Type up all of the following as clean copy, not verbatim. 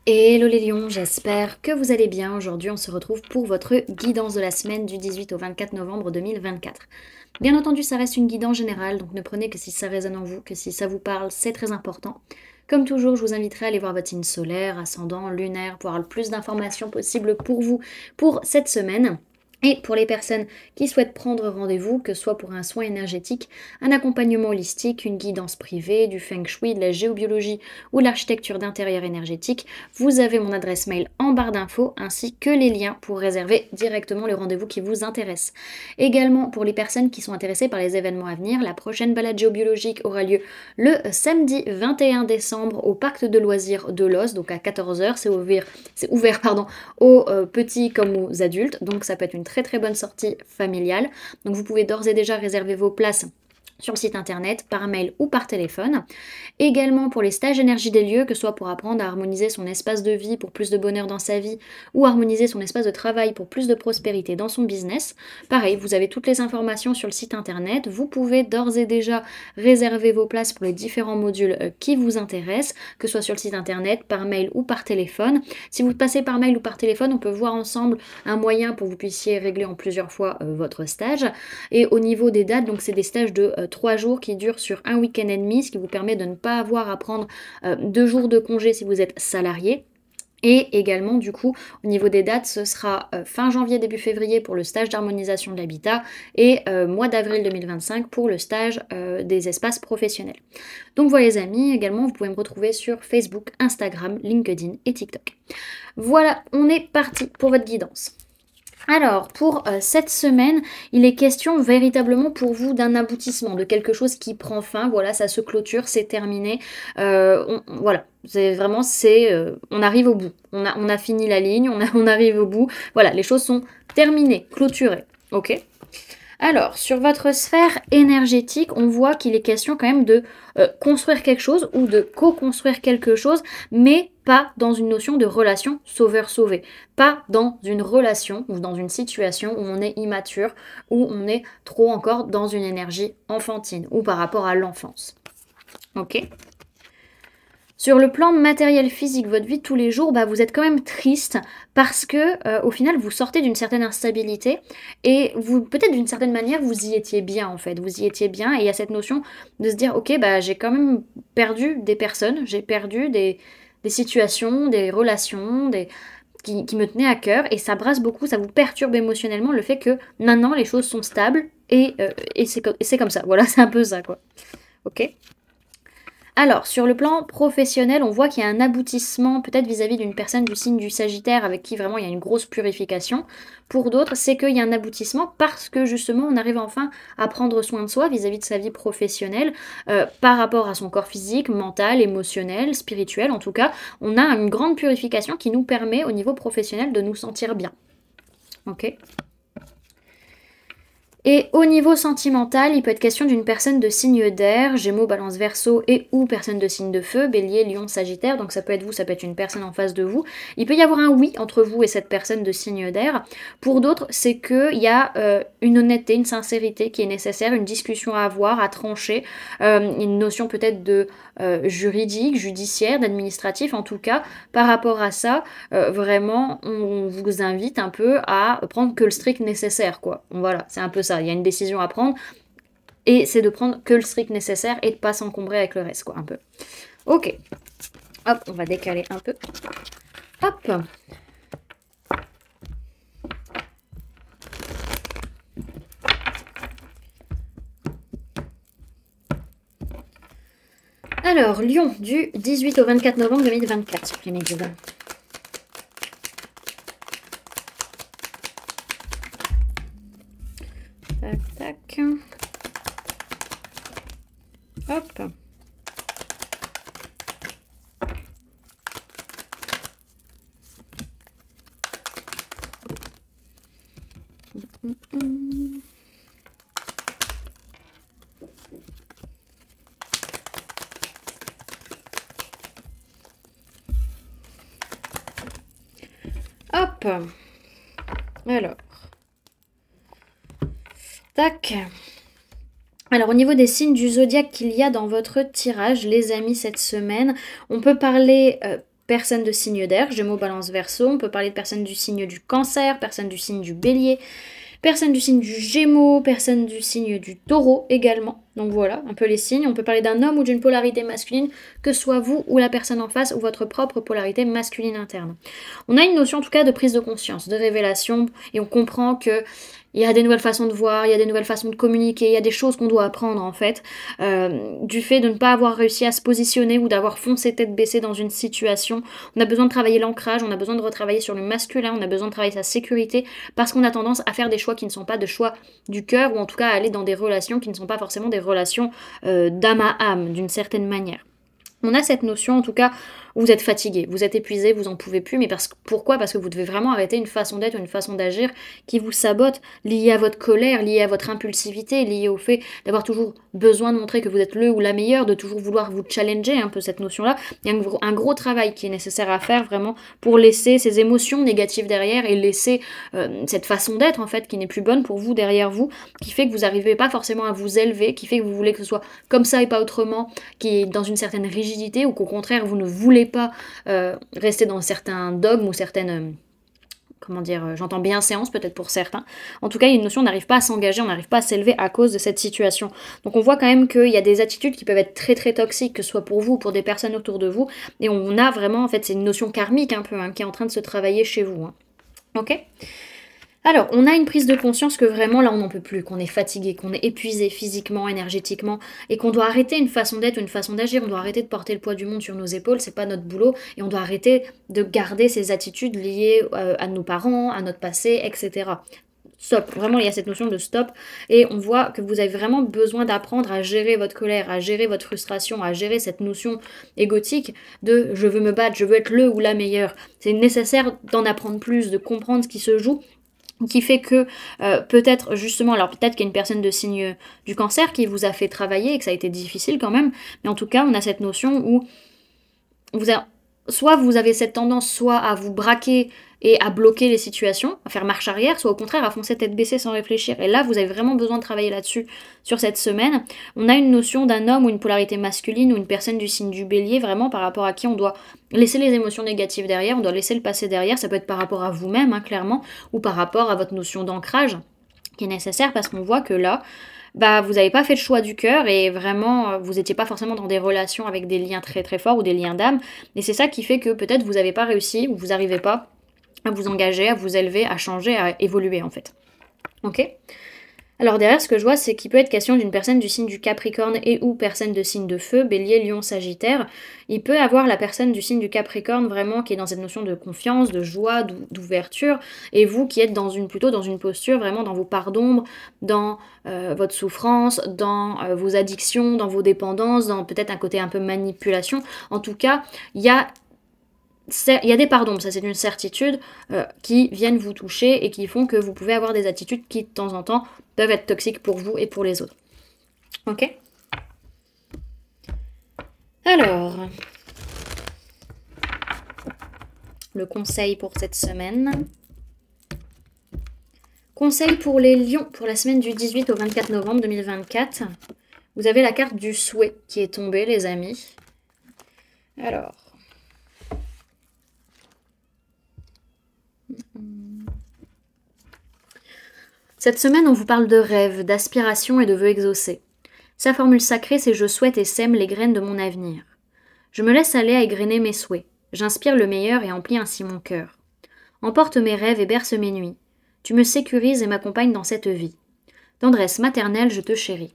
Hello les lions, j'espère que vous allez bien. Aujourd'hui, on se retrouve pour votre guidance de la semaine du 18 au 24 novembre 2024. Bien entendu, ça reste une guidance générale, donc ne prenez que si ça résonne en vous, que si ça vous parle, c'est très important. Comme toujours, je vous inviterai à aller voir votre signe solaire, ascendant, lunaire, pour avoir le plus d'informations possible pour vous pour cette semaine. Et pour les personnes qui souhaitent prendre rendez-vous, que ce soit pour un soin énergétique, un accompagnement holistique, une guidance privée, du feng shui, de la géobiologie ou l'architecture d'intérieur énergétique, vous avez mon adresse mail en barre d'infos ainsi que les liens pour réserver directement le rendez-vous qui vous intéresse. Également, pour les personnes qui sont intéressées par les événements à venir, la prochaine balade géobiologique aura lieu le samedi 21 décembre au parc de loisirs de Los, donc à 14 h. C'est ouvert aux petits comme aux adultes, donc ça peut être une très très bonne sortie familiale. Donc vous pouvez d'ores et déjà réserver vos places sur le site internet, par mail ou par téléphone. Également pour les stages énergie des lieux, que ce soit pour apprendre à harmoniser son espace de vie pour plus de bonheur dans sa vie ou harmoniser son espace de travail pour plus de prospérité dans son business. Pareil, vous avez toutes les informations sur le site internet. Vous pouvez d'ores et déjà réserver vos places pour les différents modules qui vous intéressent, que ce soit sur le site internet, par mail ou par téléphone. Si vous passez par mail ou par téléphone, on peut voir ensemble un moyen pour que vous puissiez régler en plusieurs fois votre stage. Et au niveau des dates, donc c'est des stages de 3 jours qui durent sur un week-end et demi, ce qui vous permet de ne pas avoir à prendre 2 jours de congé si vous êtes salarié. Et également, du coup, au niveau des dates, ce sera fin janvier, début février pour le stage d'harmonisation de l'habitat et mois d'avril 2025 pour le stage des espaces professionnels. Donc voilà les amis, également vous pouvez me retrouver sur Facebook, Instagram, LinkedIn et TikTok. Voilà, on est parti pour votre guidance. Alors, pour cette semaine, il est question véritablement pour vous d'un aboutissement, de quelque chose qui prend fin. Voilà, ça se clôture, c'est terminé. Voilà, c'est vraiment, on arrive au bout. On a fini la ligne, on arrive au bout. Voilà, les choses sont terminées, clôturées. Ok ? Alors, sur votre sphère énergétique, on voit qu'il est question quand même de construire quelque chose ou de co-construire quelque chose, mais pas dans une notion de relation sauveur-sauvé. Pas dans une relation ou dans une situation où on est immature, où on est trop encore dans une énergie enfantine ou par rapport à l'enfance. Ok ? Sur le plan matériel physique, votre vie de tous les jours, vous êtes quand même triste parce que au final vous sortez d'une certaine instabilité et vous peut-être d'une certaine manière vous y étiez bien en fait, vous y étiez bien et il y a cette notion de se dire ok j'ai quand même perdu des personnes, j'ai perdu des situations, des relations, qui me tenaient à cœur et ça brasse beaucoup, ça vous perturbe émotionnellement le fait que maintenant les choses sont stables et c'est comme ça, voilà c'est un peu ça quoi, ok. Alors, sur le plan professionnel, on voit qu'il y a un aboutissement peut-être vis-à-vis d'une personne du signe du Sagittaire avec qui vraiment il y a une grosse purification. Pour d'autres, c'est qu'il y a un aboutissement parce que justement on arrive enfin à prendre soin de soi vis-à-vis de sa vie professionnelle par rapport à son corps physique, mental, émotionnel, spirituel en tout cas. On a une grande purification qui nous permet au niveau professionnel de nous sentir bien. Ok ? Et au niveau sentimental, il peut être question d'une personne de signe d'air, Gémeaux, Balance, Verseau et ou personne de signe de feu, Bélier, Lion, Sagittaire, donc ça peut être vous, ça peut être une personne en face de vous. Il peut y avoir un oui entre vous et cette personne de signe d'air. Pour d'autres, c'est qu'il y a une honnêteté, une sincérité qui est nécessaire, une discussion à avoir, à trancher, une notion peut-être de juridique, judiciaire, d'administratif en tout cas. Par rapport à ça, vraiment, on vous invite un peu à prendre que le strict nécessaire, quoi. Voilà, c'est un peu ça. Il y a une décision à prendre et c'est de prendre que le strict nécessaire et de pas s'encombrer avec le reste, quoi, un peu. Ok. Hop, on va décaler un peu. Hop. Alors, Lion, du 18 au 24 novembre 2024, les médiums. Tac, tac. Hop. Hop. Alors. Tac. Alors au niveau des signes du zodiaque qu'il y a dans votre tirage, les amis, cette semaine, on peut parler personnes de signe d'air, Gémeaux, Balance, Verseau. On peut parler de personnes du signe du Cancer, personnes du signe du Bélier, personnes du signe du Gémeaux, personnes du signe du Taureau également. Donc voilà, un peu les signes. On peut parler d'un homme ou d'une polarité masculine, que ce soit vous ou la personne en face ou votre propre polarité masculine interne. On a une notion en tout cas de prise de conscience, de révélation, et on comprend que il y a des nouvelles façons de voir, il y a des nouvelles façons de communiquer, il y a des choses qu'on doit apprendre en fait, du fait de ne pas avoir réussi à se positionner ou d'avoir foncé tête baissée dans une situation. On a besoin de travailler l'ancrage, on a besoin de retravailler sur le masculin, on a besoin de travailler sa sécurité, parce qu'on a tendance à faire des choix qui ne sont pas de choix du cœur, ou en tout cas à aller dans des relations qui ne sont pas forcément des relations d'âme à âme, d'une certaine manière. On a cette notion, en tout cas, où vous êtes fatigué, vous êtes épuisé, vous en pouvez plus, mais pourquoi? Parce que vous devez vraiment arrêter une façon d'être, une façon d'agir qui vous sabote, liée à votre colère, liée à votre impulsivité, liée au fait d'avoir toujours besoin de montrer que vous êtes le ou la meilleure, de toujours vouloir vous challenger, un peu cette notion-là. Il y a un gros travail qui est nécessaire à faire vraiment pour laisser ces émotions négatives derrière et laisser cette façon d'être en fait qui n'est plus bonne pour vous derrière vous, qui fait que vous n'arrivez pas forcément à vous élever, qui fait que vous voulez que ce soit comme ça et pas autrement, qui est dans une certaine rigidité ou qu'au contraire vous ne voulez pas rester dans certains dogmes ou certaines comment dire, j'entends bien séance peut-être pour certains. En tout cas, il y a une notion, on n'arrive pas à s'engager, on n'arrive pas à s'élever à cause de cette situation. Donc on voit quand même qu'il y a des attitudes qui peuvent être très très toxiques, que ce soit pour vous ou pour des personnes autour de vous. Et on a vraiment, en fait, c'est une notion karmique un peu, hein, qui est en train de se travailler chez vous. Hein. Ok ? Alors, on a une prise de conscience que vraiment là on n'en peut plus, qu'on est fatigué, qu'on est épuisé physiquement, énergétiquement, et qu'on doit arrêter une façon d'être, une façon d'agir, on doit arrêter de porter le poids du monde sur nos épaules, c'est pas notre boulot, et on doit arrêter de garder ces attitudes liées à nos parents, à notre passé, etc. Stop, vraiment il y a cette notion de stop, et on voit que vous avez vraiment besoin d'apprendre à gérer votre colère, à gérer votre frustration, à gérer cette notion égotique de je veux me battre, je veux être le ou la meilleure. C'est nécessaire d'en apprendre plus, de comprendre ce qui se joue, qui fait que peut-être justement, alors peut-être qu'il y a une personne de signe du Cancer qui vous a fait travailler et que ça a été difficile quand même, mais en tout cas on a cette notion où soit vous avez cette tendance soit à vous braquer et à bloquer les situations, à faire marche arrière, soit au contraire à foncer tête baissée sans réfléchir. Et là, vous avez vraiment besoin de travailler là-dessus sur cette semaine. On a une notion d'un homme ou une polarité masculine ou une personne du signe du Bélier, vraiment par rapport à qui on doit laisser les émotions négatives derrière, on doit laisser le passé derrière. Ça peut être par rapport à vous-même, hein, clairement, ou par rapport à votre notion d'ancrage, qui est nécessaire parce qu'on voit que là, vous n'avez pas fait le choix du cœur et vraiment vous n'étiez pas forcément dans des relations avec des liens très très forts ou des liens d'âme. Et c'est ça qui fait que peut-être vous n'avez pas réussi ou vous n'arrivez pas à vous engager, à vous élever, à changer, à évoluer en fait. Ok ? Alors derrière, ce que je vois, c'est qu'il peut être question d'une personne du signe du Capricorne et ou personne de signe de feu, Bélier, Lion, Sagittaire. Il peut avoir la personne du signe du Capricorne vraiment qui est dans cette notion de confiance, de joie, d'ouverture, et vous qui êtes plutôt dans une posture vraiment dans vos parts d'ombre, dans votre souffrance, dans vos addictions, dans vos dépendances, dans peut-être un côté un peu manipulation. En tout cas, il y a des parts d'ombre, ça c'est une certitude, qui viennent vous toucher et qui font que vous pouvez avoir des attitudes qui de temps en temps peuvent être toxiques pour vous et pour les autres. Ok ? Alors, le conseil pour cette semaine. Conseil pour les lions pour la semaine du 18 au 24 novembre 2024. Vous avez la carte du souhait qui est tombée, les amis. Alors... Cette semaine, on vous parle de rêves, d'aspirations et de vœux exaucés. Sa formule sacrée, c'est « Je souhaite et sème les graines de mon avenir ». Je me laisse aller à égrener mes souhaits. J'inspire le meilleur et emplis ainsi mon cœur. Emporte mes rêves et berce mes nuits. Tu me sécurises et m'accompagnes dans cette vie. Tendresse maternelle, je te chéris.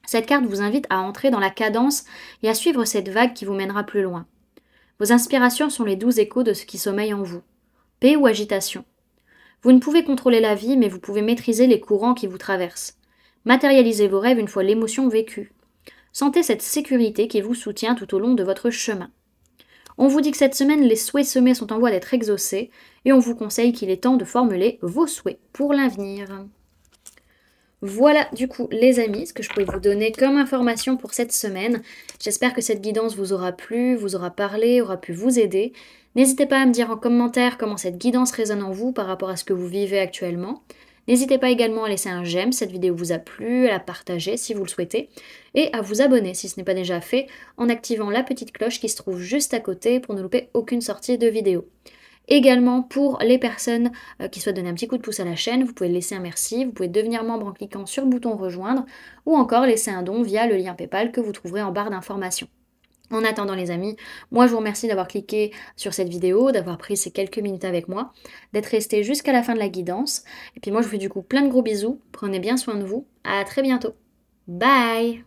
Cette carte vous invite à entrer dans la cadence et à suivre cette vague qui vous mènera plus loin. Vos inspirations sont les doux échos de ce qui sommeille en vous. Paix ou agitation. Vous ne pouvez contrôler la vie, mais vous pouvez maîtriser les courants qui vous traversent. Matérialisez vos rêves une fois l'émotion vécue. Sentez cette sécurité qui vous soutient tout au long de votre chemin. On vous dit que cette semaine, les souhaits semés sont en voie d'être exaucés, et on vous conseille qu'il est temps de formuler vos souhaits pour l'avenir. Voilà du coup les amis, ce que je pouvais vous donner comme information pour cette semaine. J'espère que cette guidance vous aura plu, vous aura parlé, aura pu vous aider. N'hésitez pas à me dire en commentaire comment cette guidance résonne en vous par rapport à ce que vous vivez actuellement. N'hésitez pas également à laisser un j'aime si cette vidéo vous a plu, à la partager si vous le souhaitez, et à vous abonner si ce n'est pas déjà fait, en activant la petite cloche qui se trouve juste à côté pour ne louper aucune sortie de vidéo. Également, pour les personnes qui souhaitent donner un petit coup de pouce à la chaîne, vous pouvez laisser un merci, vous pouvez devenir membre en cliquant sur le bouton rejoindre, ou encore laisser un don via le lien PayPal que vous trouverez en barre d'informations. En attendant les amis, moi je vous remercie d'avoir cliqué sur cette vidéo, d'avoir pris ces quelques minutes avec moi, d'être resté jusqu'à la fin de la guidance. Et puis moi je vous fais du coup plein de gros bisous, prenez bien soin de vous, à très bientôt. Bye!